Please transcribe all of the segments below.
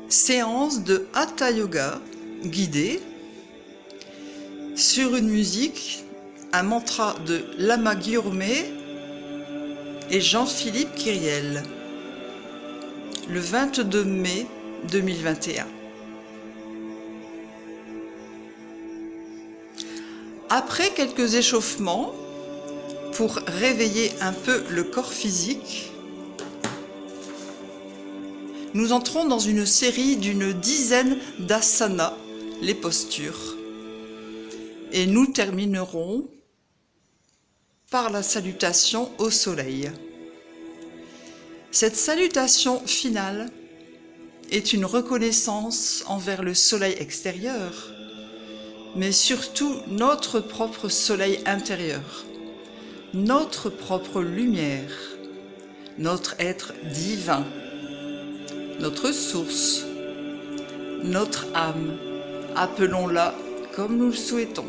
Séance de Hatha Yoga guidée sur une musique, un mantra de Lama Gyurmé et Jean-Philippe Kyriel, le 22 mai 2021. Après quelques échauffements, pour réveiller un peu le corps physique, nous entrons dans une série d'une dizaine d'asanas, les postures, et nous terminerons par la salutation au soleil. Cette salutation finale est une reconnaissance envers le soleil extérieur, mais surtout notre propre soleil intérieur, notre propre lumière, notre être divin, notre source, notre âme, appelons-la comme nous le souhaitons.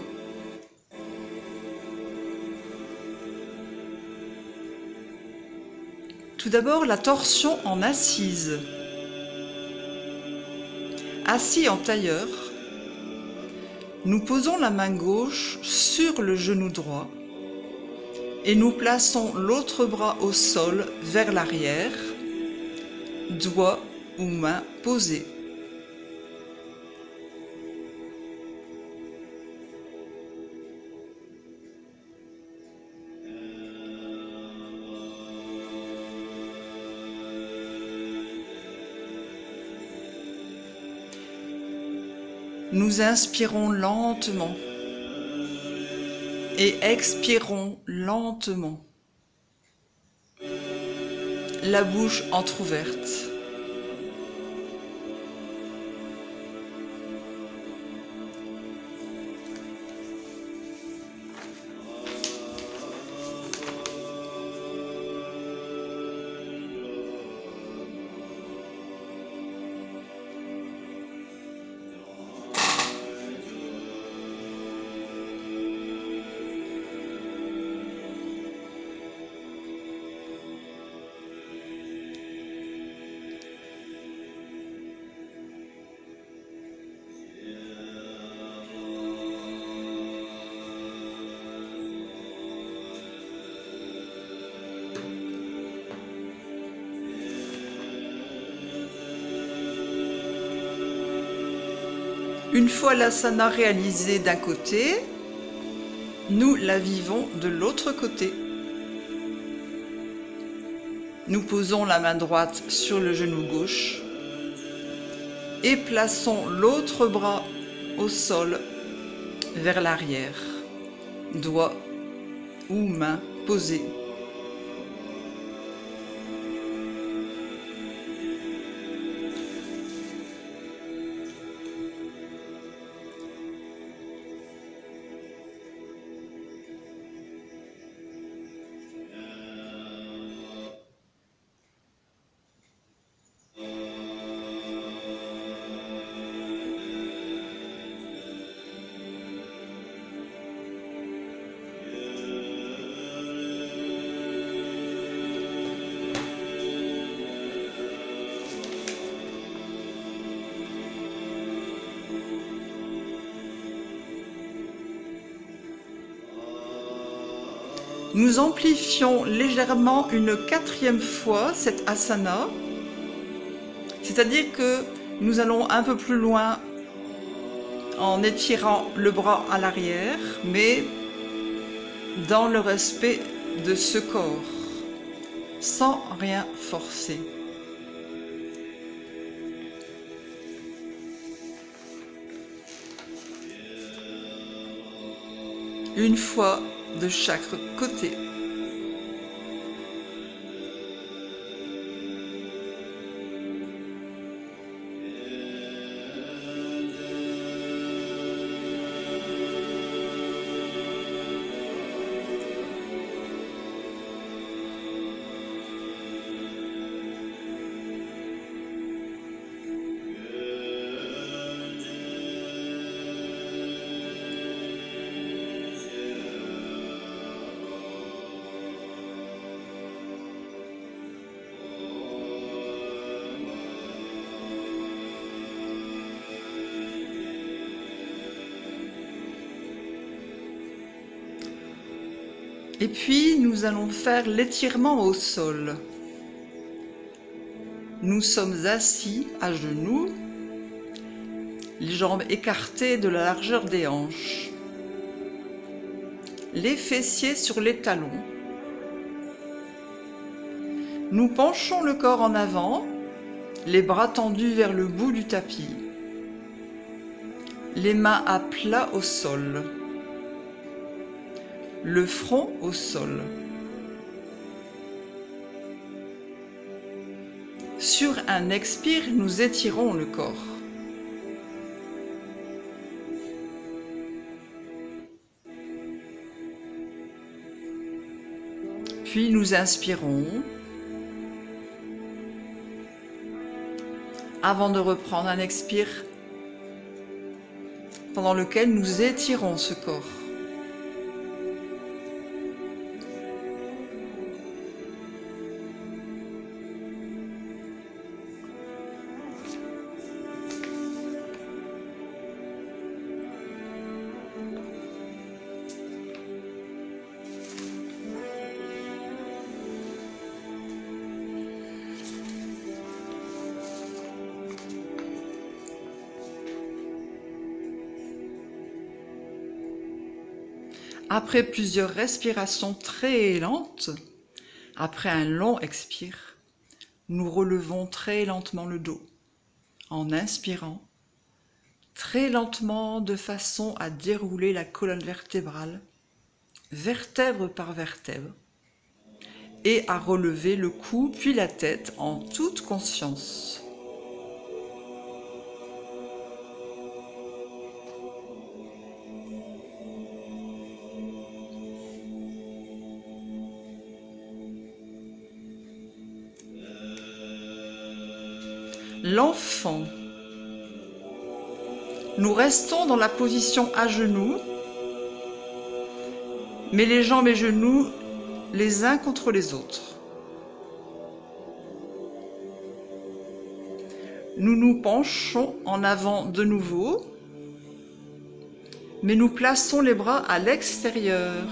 Tout d'abord, la torsion en assise. Assis en tailleur, nous posons la main gauche sur le genou droit et nous plaçons l'autre bras au sol vers l'arrière, doigts ou mains posées. Nous inspirons lentement et expirons lentement, la bouche entrouverte. Une fois l'asana réalisée d'un côté, nous la vivons de l'autre côté. Nous posons la main droite sur le genou gauche et plaçons l'autre bras au sol vers l'arrière, doigts ou mains posées. Nous amplifions légèrement une quatrième fois cette asana, c'est-à-dire que nous allons un peu plus loin en étirant le bras à l'arrière, mais dans le respect de ce corps, sans rien forcer. Une fois de chaque côté. Et puis, nous allons faire l'étirement au sol. Nous sommes assis à genoux, les jambes écartées de la largeur des hanches, les fessiers sur les talons. Nous penchons le corps en avant, les bras tendus vers le bout du tapis, les mains à plat au sol, le front au sol. Sur un expire, nous étirons le corps. Puis nous inspirons avant de reprendre un expire pendant lequel nous étirons ce corps. Après plusieurs respirations très lentes, après un long expire, nous relevons très lentement le dos en inspirant, très lentement de façon à dérouler la colonne vertébrale, vertèbre par vertèbre, et à relever le cou puis la tête en toute conscience. L'enfant. Nous restons dans la position à genoux, mais les jambes et genoux les uns contre les autres. Nous nous penchons en avant de nouveau, mais nous plaçons les bras à l'extérieur,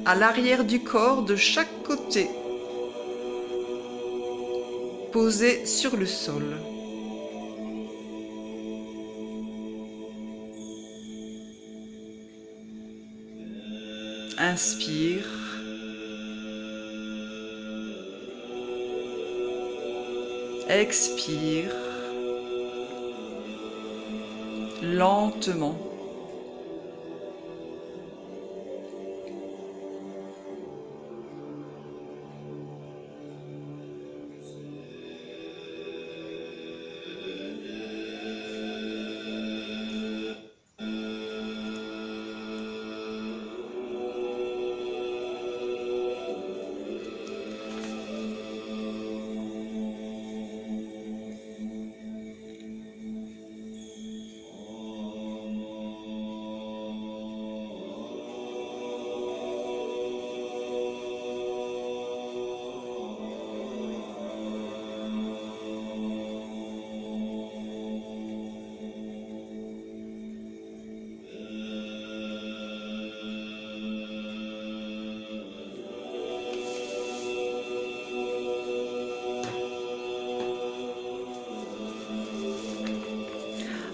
à l'arrière du corps de chaque côté, posés sur le sol. Inspire. Expire. Lentement.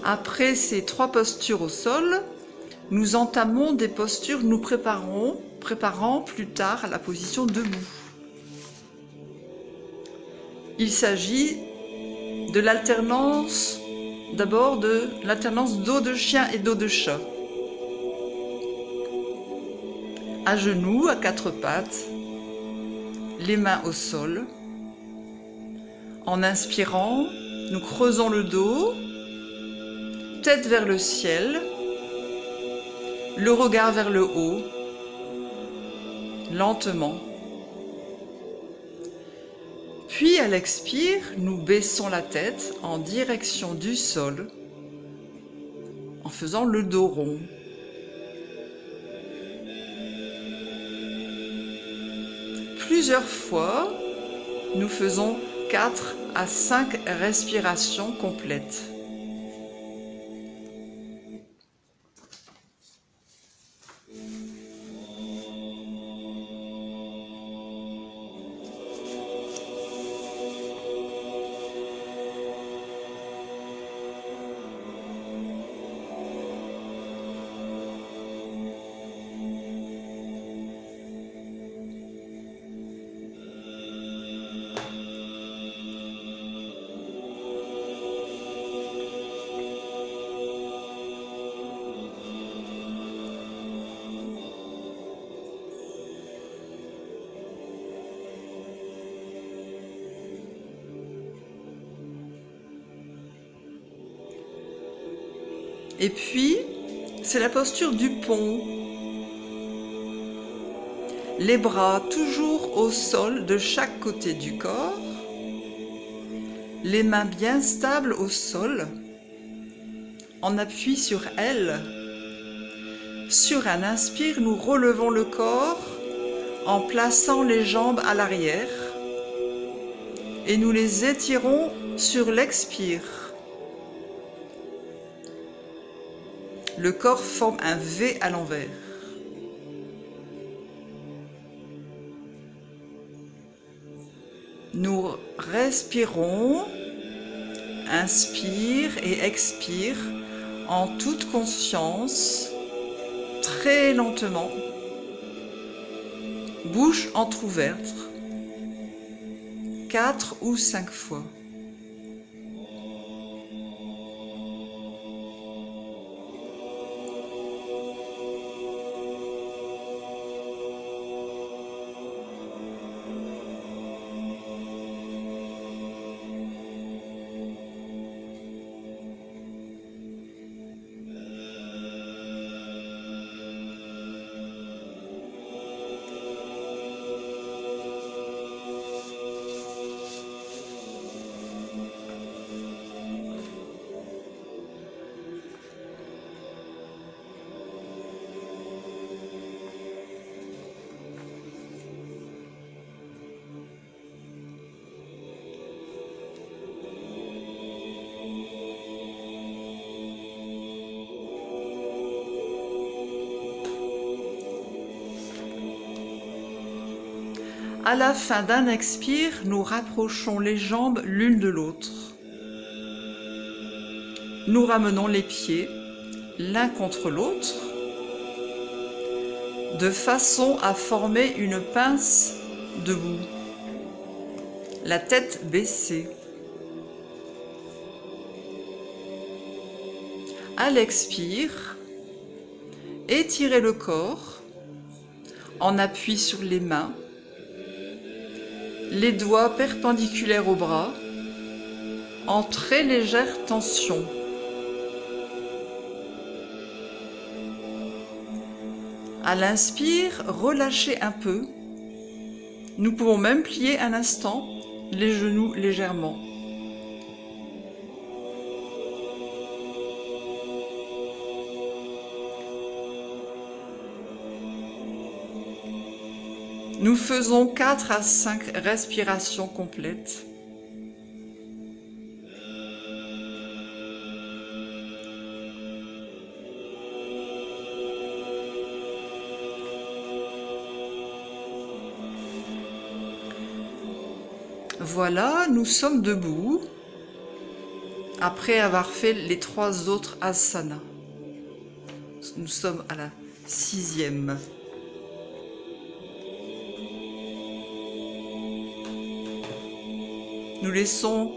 Après ces 3 postures au sol, nous entamons des postures nous préparant plus tard à la position debout. Il s'agit de l'alternance, d'abord de l'alternance dos de chien et dos de chat. À genoux, à 4 pattes, les mains au sol. En inspirant, nous creusons le dos, tête vers le ciel, le regard vers le haut, lentement. Puis à l'expire, nous baissons la tête en direction du sol, en faisant le dos rond. Plusieurs fois, nous faisons 4 à 5 respirations complètes. Et puis, c'est la posture du pont. Les bras toujours au sol de chaque côté du corps. Les mains bien stables au sol. En appui sur elles. Sur un inspire, nous relevons le corps en plaçant les jambes à l'arrière. Et nous les étirons sur l'expire. Le corps forme un V à l'envers. Nous respirons, inspire et expire en toute conscience, très lentement, bouche entrouverte, 4 ou 5 fois. À la fin d'un expire, nous rapprochons les jambes l'une de l'autre. Nous ramenons les pieds l'un contre l'autre de façon à former une pince debout, la tête baissée. À l'expire, étirez le corps en appui sur les mains, les doigts perpendiculaires aux bras, en très légère tension. À l'inspire, relâchez un peu. Nous pouvons même plier un instant les genoux légèrement. Nous faisons 4 à 5 respirations complètes. Voilà, nous sommes debout après avoir fait les 3 autres asanas. Nous sommes à la 6e. Nous laissons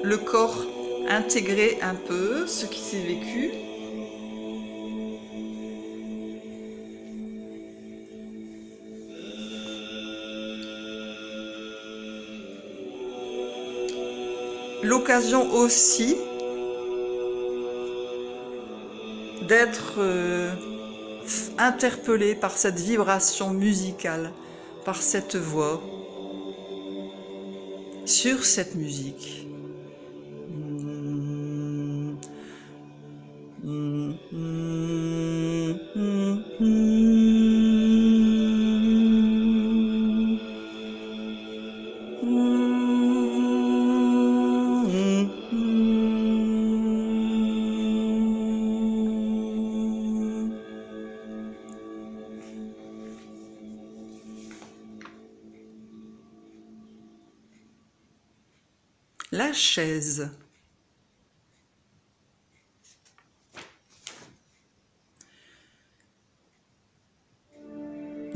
le corps intégrer un peu ce qui s'est vécu. L'occasion aussi d'être interpellé par cette vibration musicale, par cette voix, sur cette musique. La chaise.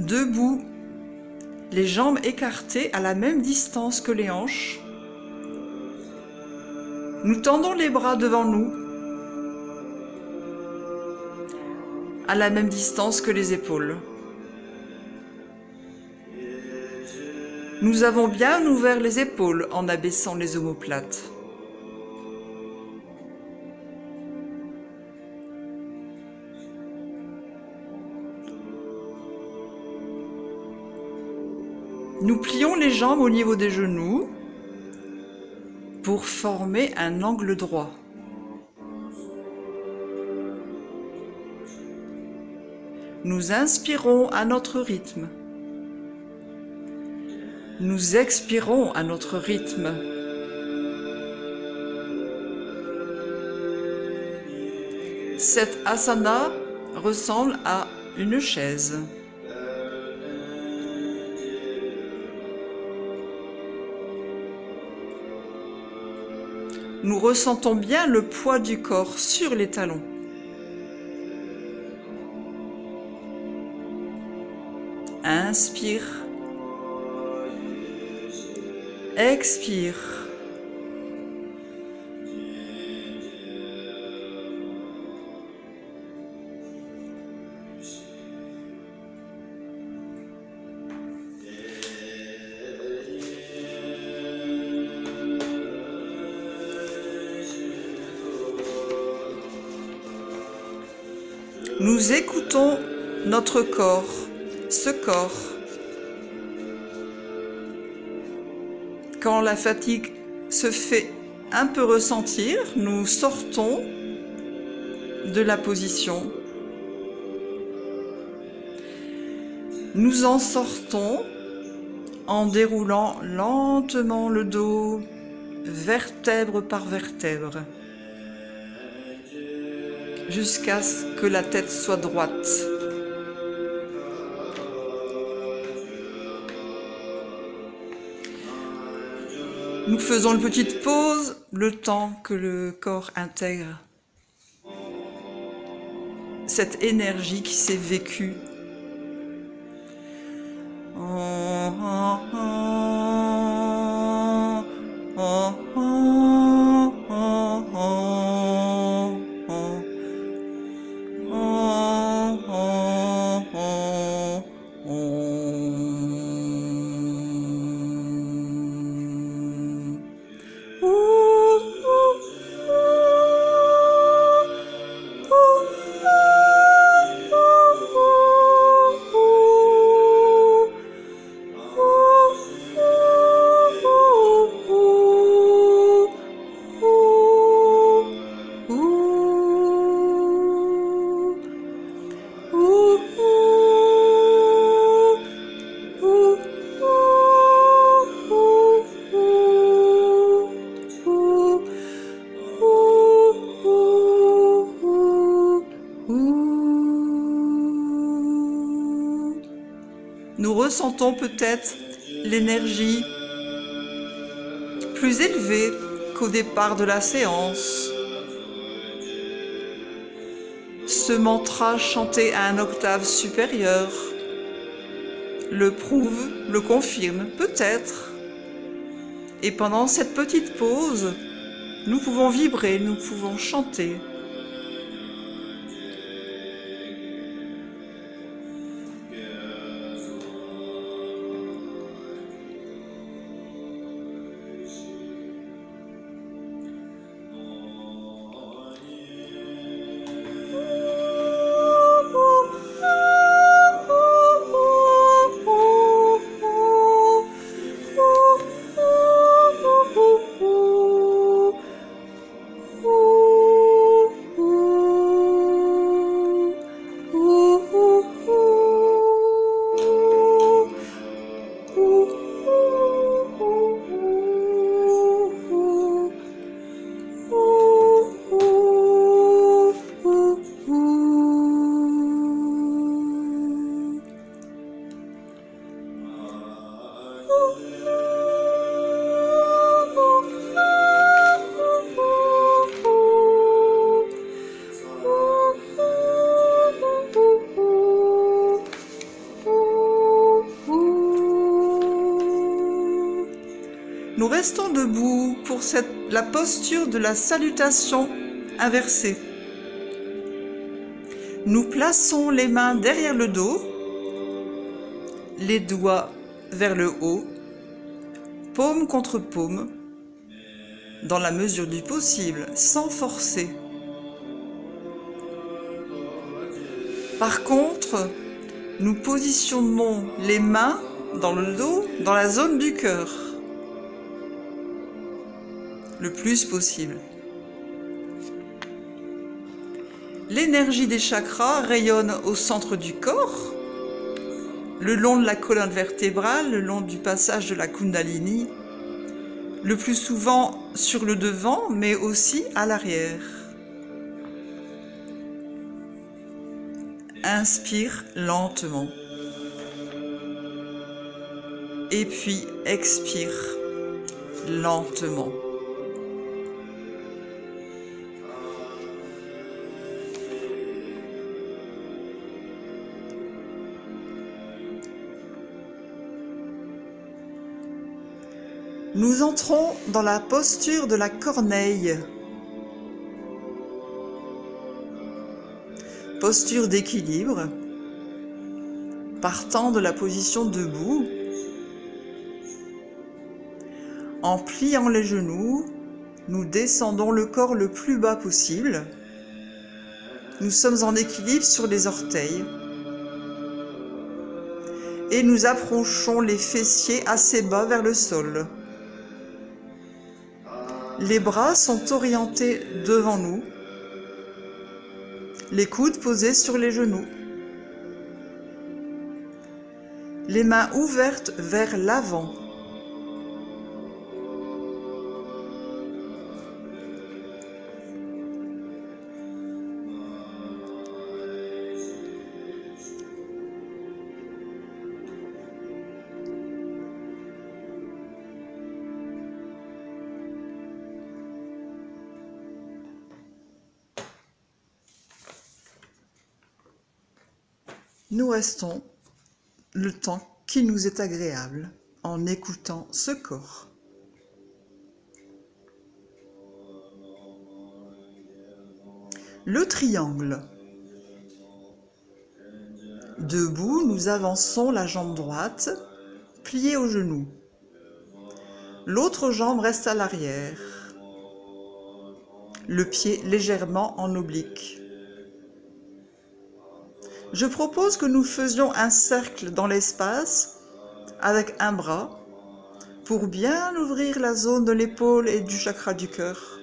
Debout, les jambes écartées à la même distance que les hanches. Nous tendons les bras devant nous, à la même distance que les épaules. Nous avons bien ouvert les épaules en abaissant les omoplates. Nous plions les jambes au niveau des genoux pour former un angle droit. Nous inspirons à notre rythme. Nous expirons à notre rythme. Cette asana ressemble à une chaise. Nous ressentons bien le poids du corps sur les talons. Inspire. Expire. Nous écoutons notre corps, ce corps. Quand la fatigue se fait un peu ressentir, nous sortons de la position. Nous en sortons en déroulant lentement le dos, vertèbre par vertèbre, jusqu'à ce que la tête soit droite. Nous faisons une petite pause, le temps que le corps intègre cette énergie qui s'est vécue. Nous ressentons peut-être l'énergie plus élevée qu'au départ de la séance. Ce mantra chanté à une octave supérieure le prouve, le confirme peut-être. Et pendant cette petite pause, nous pouvons vibrer, nous pouvons chanter. Nous restons debout pour la posture de la salutation inversée. Nous plaçons les mains derrière le dos, les doigts vers le haut, paume contre paume, dans la mesure du possible, sans forcer. Par contre, nous positionnons les mains dans le dos, dans la zone du cœur, le plus possible. L'énergie des chakras rayonne au centre du corps, le long de la colonne vertébrale, le long du passage de la Kundalini, le plus souvent sur le devant, mais aussi à l'arrière. Inspire lentement. Et puis expire lentement. Nous entrons dans la posture de la corneille. Posture d'équilibre. Partant de la position debout, en pliant les genoux, nous descendons le corps le plus bas possible. Nous sommes en équilibre sur les orteils. Et nous approchons les fessiers assez bas vers le sol. Les bras sont orientés devant nous, les coudes posés sur les genoux, les mains ouvertes vers l'avant. Nous restons le temps qui nous est agréable en écoutant ce corps. Le triangle. Debout, nous avançons la jambe droite, pliée au genou. L'autre jambe reste à l'arrière. Le pied légèrement en oblique. Je propose que nous faisions un cercle dans l'espace avec un bras pour bien ouvrir la zone de l'épaule et du chakra du cœur.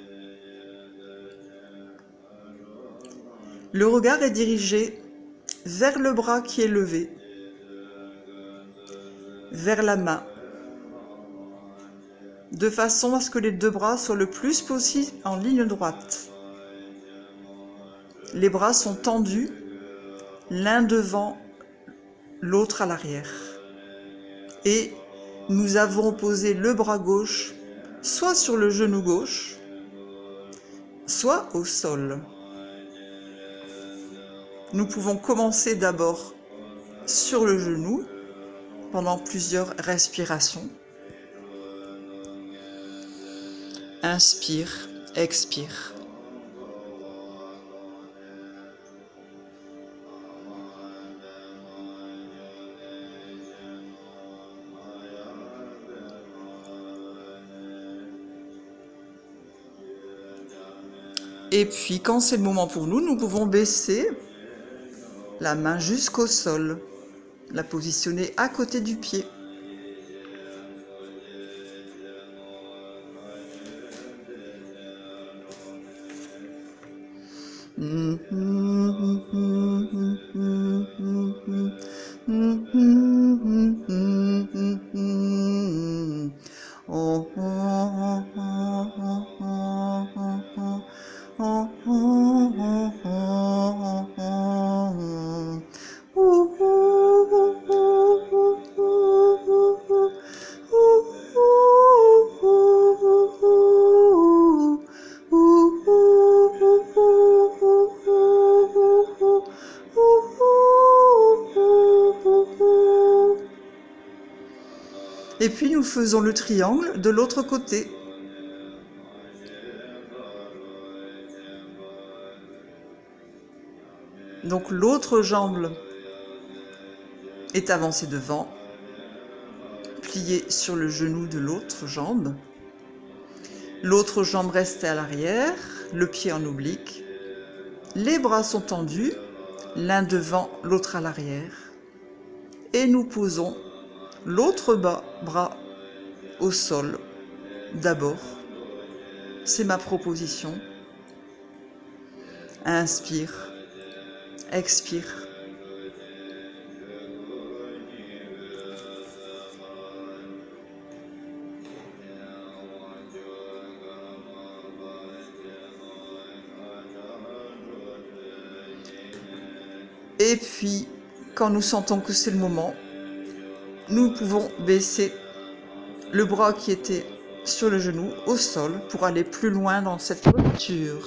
Le regard est dirigé vers le bras qui est levé, vers la main, de façon à ce que les deux bras soient le plus possible en ligne droite. Les bras sont tendus, l'un devant, l'autre à l'arrière. Et nous avons posé le bras gauche soit sur le genou gauche, soit au sol. Nous pouvons commencer d'abord sur le genou pendant plusieurs respirations. Inspire, expire. Et puis, quand c'est le moment pour nous, nous pouvons baisser la main jusqu'au sol, la positionner à côté du pied. Et puis nous faisons le triangle de l'autre côté. Donc l'autre jambe est avancée devant, pliée sur le genou de l'autre jambe. L'autre jambe reste à l'arrière, le pied en oblique. Les bras sont tendus, l'un devant, l'autre à l'arrière. Et nous posons l'autre bras au sol d'abord. C'est ma proposition. Inspire, expire. Et puis, quand nous sentons que c'est le moment, nous pouvons baisser le bras qui était sur le genou au sol pour aller plus loin dans cette posture.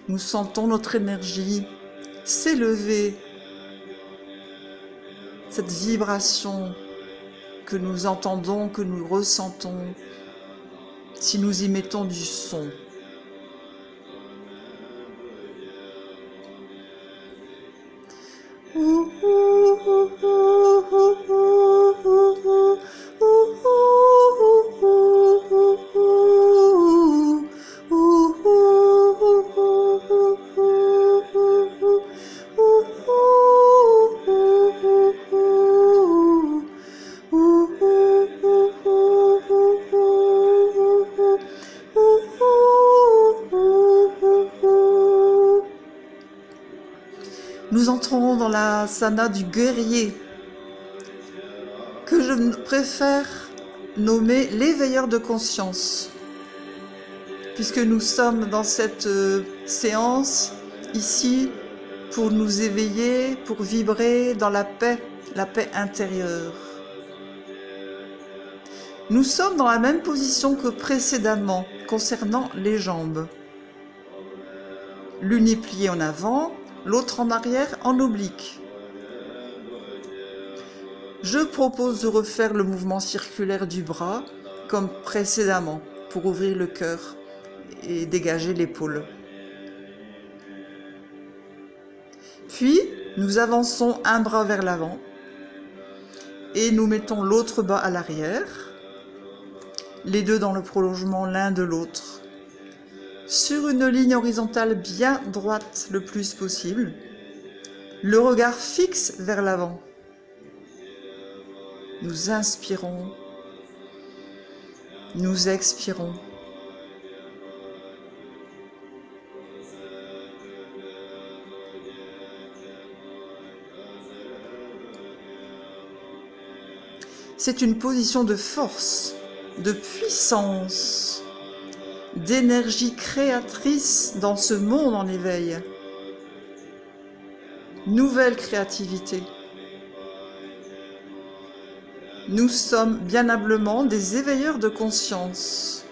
Nous sentons notre énergie s'élever, cette vibration que nous entendons, que nous ressentons, si nous y mettons du son. Nous entrons dans l'asana du guerrier, que je préfère nommer l'éveilleur de conscience, puisque nous sommes dans cette séance ici pour nous éveiller, pour vibrer dans la paix intérieure. Nous sommes dans la même position que précédemment concernant les jambes. L'une est pliée en avant, l'autre en arrière en oblique. Je propose de refaire le mouvement circulaire du bras comme précédemment pour ouvrir le cœur et dégager l'épaule. Puis, nous avançons un bras vers l'avant et nous mettons l'autre bras à l'arrière, les deux dans le prolongement l'un de l'autre, sur une ligne horizontale bien droite le plus possible, le regard fixe vers l'avant. Nous inspirons, nous expirons. C'est une position de force, de puissance, d'énergie créatrice dans ce monde en éveil. Nouvelle créativité. Nous sommes bien humblement des éveilleurs de conscience.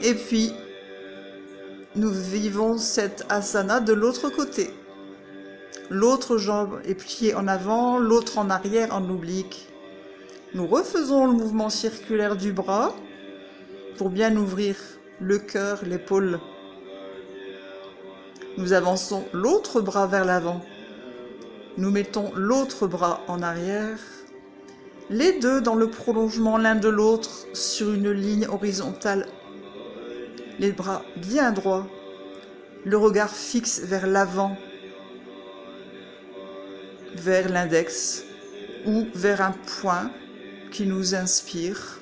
Et puis, nous vivons cette asana de l'autre côté. L'autre jambe est pliée en avant, l'autre en arrière en oblique. Nous refaisons le mouvement circulaire du bras pour bien ouvrir le cœur, l'épaule. Nous avançons l'autre bras vers l'avant. Nous mettons l'autre bras en arrière. Les deux dans le prolongement l'un de l'autre sur une ligne horizontale. Les bras bien droits, le regard fixe vers l'avant, vers l'index ou vers un point qui nous inspire.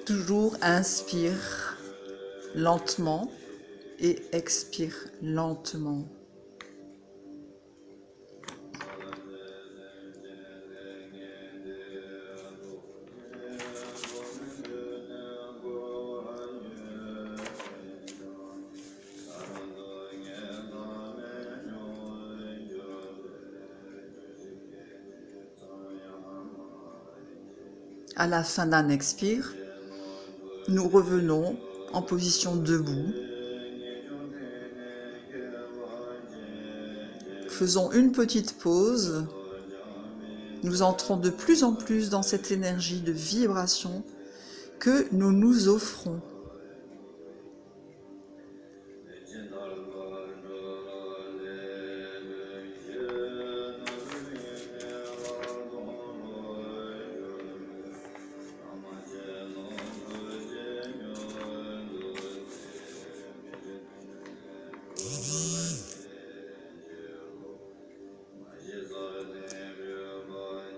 Toujours inspire lentement et expire lentement. À la fin d'un expire, nous revenons en position debout. Faisons une petite pause. Nous entrons de plus en plus dans cette énergie de vibration que nous nous offrons.